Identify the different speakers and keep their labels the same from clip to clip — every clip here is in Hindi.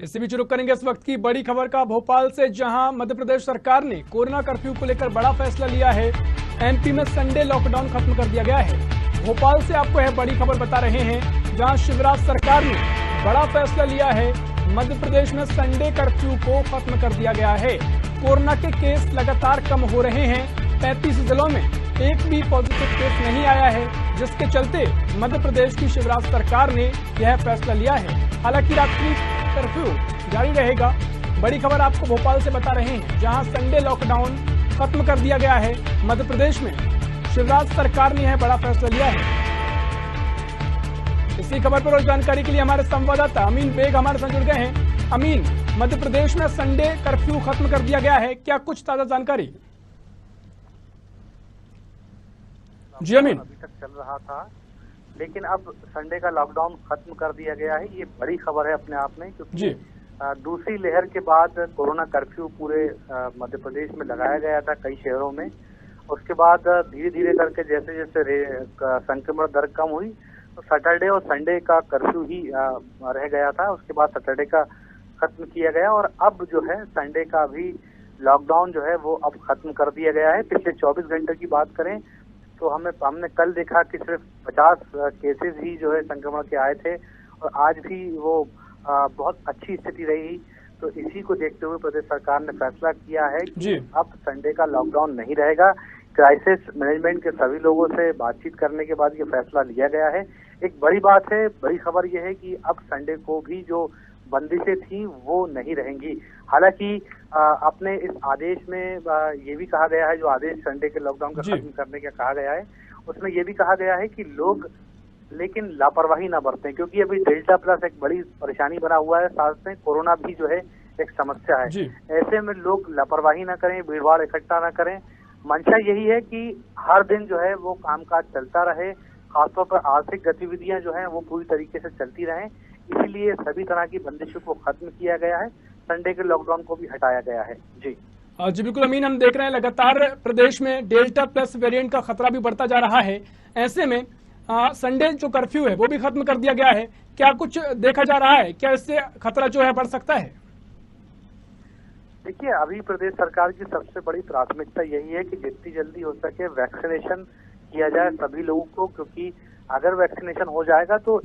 Speaker 1: इसी बीच रुक करेंगे इस वक्त की बड़ी खबर का भोपाल से, जहां मध्य प्रदेश सरकार ने कोरोना कर्फ्यू को लेकर बड़ा फैसला लिया है। एमपी में संडे लॉकडाउन खत्म कर दिया गया है। भोपाल से आपको यह बड़ी खबर बता रहे हैं, जहां शिवराज सरकार ने बड़ा फैसला लिया है। मध्य प्रदेश में संडे कर्फ्यू को खत्म कर दिया गया है। कोरोना के केस लगातार कम हो रहे हैं। 35 जिलों में एक भी पॉजिटिव केस नहीं आया है, जिसके चलते मध्य प्रदेश की शिवराज सरकार ने यह फैसला लिया है। हालांकि रात्रि कर्फ्यू जारी रहेगा। बड़ी खबर आपको भोपाल से बता रहे हैं, जहां संडे लॉकडाउन खत्म कर दिया गया है। मध्य प्रदेश में शिवराज सरकार ने यह बड़ा फैसला लिया है। इसी खबर पर और जानकारी के लिए हमारे संवाददाता अमीन बेग हमारे साथ जुड़ गए हैं। अमीन, मध्य प्रदेश में संडे कर्फ्यू खत्म कर दिया गया है, क्या कुछ ताजा जानकारी? जी अमीन।
Speaker 2: अभी तक चल रहा था, लेकिन अब संडे का लॉकडाउन खत्म कर दिया गया है। ये बड़ी खबर है अपने आप में, क्योंकि दूसरी लहर के बाद कोरोना कर्फ्यू पूरे मध्य प्रदेश में लगाया गया था कई शहरों में। उसके बाद धीरे धीरे करके जैसे जैसे संक्रमण दर कम हुई, तो सैटरडे और संडे का कर्फ्यू ही रह गया था। उसके बाद सैटरडे का खत्म किया गया और अब जो है संडे का भी लॉकडाउन जो है वो अब खत्म कर दिया गया है। पिछले 24 घंटे की बात करें तो हमने कल देखा कि सिर्फ 50 केसेस ही जो है संक्रमण के आए थे और आज भी वो बहुत अच्छी स्थिति रही। तो इसी को देखते हुए प्रदेश सरकार ने फैसला किया है कि अब संडे का लॉकडाउन नहीं रहेगा। क्राइसिस मैनेजमेंट के सभी लोगों से बातचीत करने के बाद ये फैसला लिया गया है। एक बड़ी बात है, बड़ी खबर ये है कि अब संडे को भी जो बंदिशें थी वो नहीं रहेंगी। हालांकि अपने इस आदेश में ये भी कहा गया है, जो आदेश संडे के लॉकडाउन का खत्म करने का कहा गया है, उसमें ये भी कहा गया है कि लोग लेकिन लापरवाही ना बरतें, क्योंकि अभी डेल्टा प्लस एक बड़ी परेशानी बना हुआ है, साथ में कोरोना भी जो है एक समस्या है। ऐसे में लोग लापरवाही ना करें, भीड़ भाड़ इकट्ठा ना करें। मंशा यही है कि हर दिन जो है वो कामकाज चलता रहे, खासतौर पर आर्थिक गतिविधियां जो है वो पूरी तरीके से चलती रहें। इसीलिए सभी तरह की बंदिशों को खत्म किया गया है, संडे के लॉकडाउन को भी हटाया गया है। जी
Speaker 1: बिल्कुल अमीन, हम देख रहे हैं लगातार प्रदेश में डेल्टा प्लस वेरिएंट का खतरा भी बढ़ता जा रहा है। ऐसे में संडे जो कर्फ्यू है वो भी खत्म कर दिया गया है। क्या कुछ देखा जा रहा है, क्या इससे खतरा जो है बढ़ सकता है?
Speaker 2: देखिए, अभी प्रदेश सरकार की सबसे बड़ी प्राथमिकता यही है कि जितनी जल्दी हो सके वैक्सीनेशन किया जाए सभी लोगों को, क्योंकि अगर वैक्सीनेशन हो जाएगा तो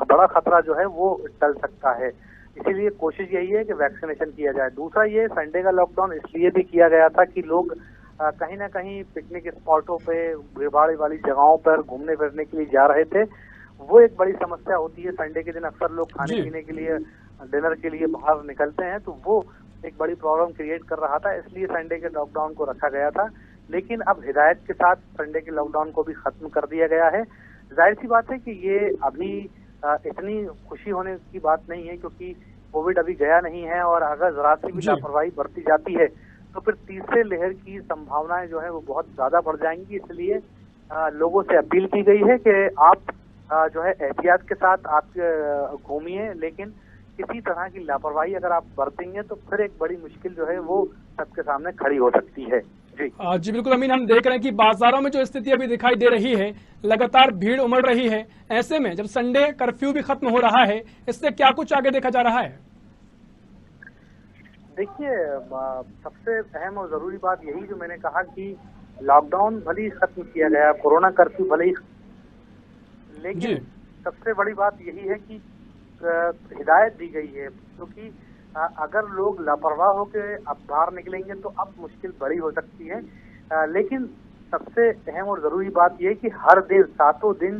Speaker 2: बड़ा खतरा जो है वो टल सकता है। इसीलिए कोशिश यही है कि वैक्सीनेशन किया जाए। दूसरा, ये संडे का लॉकडाउन इसलिए भी किया गया था कि लोग कहीं ना कहीं पिकनिक स्पॉटों पे, भीड़-भाड़ वाली जगहों पर घूमने फिरने के लिए जा रहे थे। वो एक बड़ी समस्या होती है। संडे के दिन अक्सर लोग खाने पीने के लिए, डिनर के लिए बाहर निकलते हैं, तो वो एक बड़ी प्रॉब्लम क्रिएट कर रहा था। इसलिए संडे के लॉकडाउन को रखा गया था, लेकिन अब हिदायत के साथ संडे के लॉकडाउन को भी खत्म कर दिया गया है। जाहिर सी बात है कि ये अभी इतनी खुशी होने की बात नहीं है, क्योंकि कोविड अभी गया नहीं है और अगर जरा सी भी लापरवाही बरती जाती है तो फिर तीसरे लहर की संभावनाएं जो है वो बहुत ज्यादा बढ़ जाएंगी। इसलिए लोगों से अपील की गई है कि आप जो है एहतियात के साथ आप घूमिए, लेकिन किसी तरह की लापरवाही अगर आप बरतेंगे तो फिर एक बड़ी मुश्किल जो है वो सबके सामने खड़ी हो सकती है।
Speaker 1: जी बिल्कुल अमीन, हम देख रहे हैं कि बाजारों में जो स्थिति अभी दिखाई दे रही है, लगातार भीड़ उमड़ रही है। ऐसे में जब संडे कर्फ्यू भी खत्म हो रहा है, इससे क्या कुछ आगे देखा जा रहा है?
Speaker 2: देखिए, सबसे अहम और जरूरी बात यही जो मैंने कहा कि लॉकडाउन भले ही खत्म किया गया, कोरोना कर्फ्यू भले ही, लेकिन सबसे बड़ी बात यही है कि हिदायत दी गई है, क्योंकि अगर लोग लापरवाह होकर अब बाहर निकलेंगे तो अब मुश्किल बड़ी हो सकती है। लेकिन सबसे अहम और जरूरी बात यह है कि हर दिन, सातों दिन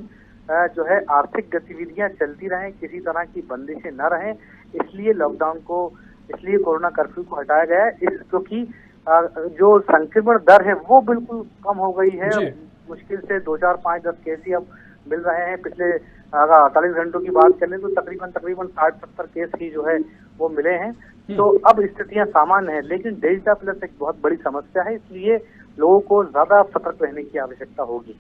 Speaker 2: जो है आर्थिक गतिविधियां चलती रहें, किसी तरह की बंदिशें न रहें। इसलिए लॉकडाउन को, इसलिए कोरोना कर्फ्यू को हटाया गया है, क्योंकि जो संक्रमण दर है वो बिल्कुल कम हो गई है। मुश्किल से 2, 4, 5, 10 केस ही अब मिल रहे हैं। पिछले अगर 48 घंटों की बात करें तो तकरीबन 60-70 केस ही जो है वो मिले हैं। तो अब स्थितियां सामान्य है, लेकिन डेल्टा प्लस एक बहुत बड़ी समस्या है, इसलिए लोगों को ज्यादा सतर्क रहने की आवश्यकता होगी।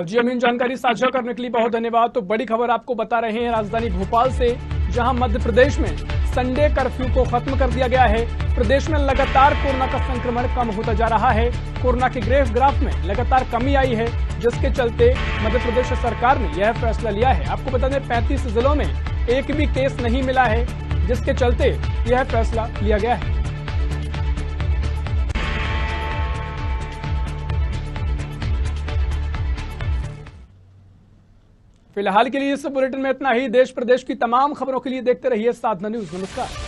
Speaker 1: जी अमीन, जानकारी साझा करने के लिए बहुत धन्यवाद। तो बड़ी खबर आपको बता रहे हैं राजधानी भोपाल से, जहां मध्य प्रदेश में संडे कर्फ्यू को खत्म कर दिया गया है। प्रदेश में लगातार कोरोना का संक्रमण कम होता जा रहा है। कोरोना के ग्राफ में लगातार कमी आई है, जिसके चलते मध्य प्रदेश सरकार ने यह फैसला लिया है। आपको बता दें 35 जिलों में एक भी केस नहीं मिला है, जिसके चलते यह फैसला लिया गया है। फिलहाल के लिए इस बुलेटिन में इतना ही। देश प्रदेश की तमाम खबरों के लिए देखते रहिए साधना न्यूज। नमस्कार।